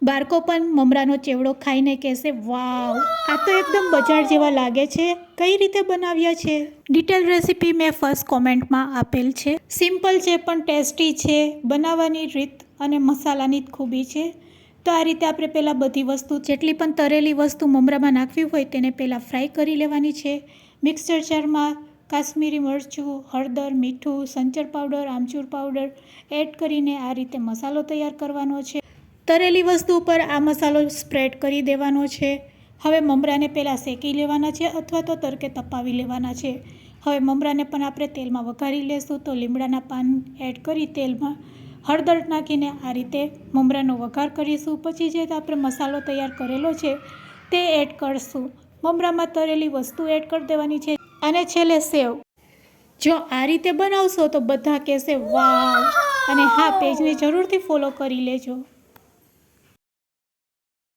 બાળકો પણ મમરાનો ચેવડો ખાઈને કહેશે, વાવ, આ તો એકદમ બજાર જેવા લાગે છે, કઈ રીતે બનાવ્યા છે? ડિટેલ રેસીપી મેં ફર્સ્ટ કોમેન્ટમાં આપેલ છે. સિમ્પલ છે પણ ટેસ્ટી છે. બનાવવાની રીત અને મસાલાની જ ખૂબી છે. તો આ રીતે આપણે પહેલાં બધી વસ્તુ, જેટલી પણ તળેલી વસ્તુ મમરામાં નાખવી હોય તેને પહેલાં ફ્રાય કરી લેવાની છે. મિક્સર જારમાં કાશ્મીરી મરચું, હળદર, મીઠું, સંચર પાવડર, આમચૂર પાવડર એડ કરીને આ રીતે મસાલો તૈયાર કરવાનો છે. તળેલી વસ્તુ ઉપર આ મસાલો સ્પ્રેડ કરી દેવાનો છે. હવે મમરાને પહેલાં શેકી લેવાના છે અથવા તો તડકે તપાવી લેવાના છે. હવે મમરાને પણ આપણે તેલમાં વઘારી લેશું. તો લીમડાના પાન એડ કરી તેલમાં હળદર નાખીને આ રીતે મમરાનો વઘાર કરીશું. પછી જે આપણે મસાલો તૈયાર કરેલો છે તે એડ કરશું. મમરામાં તળેલી વસ્તુ એડ કરી દેવાની છે અને છેલ્લે સેવ. જો આ રીતે બનાવશો તો બધા કહેશે વાવ. અને હા, પેજને જરૂરથી ફોલો કરી લેજો.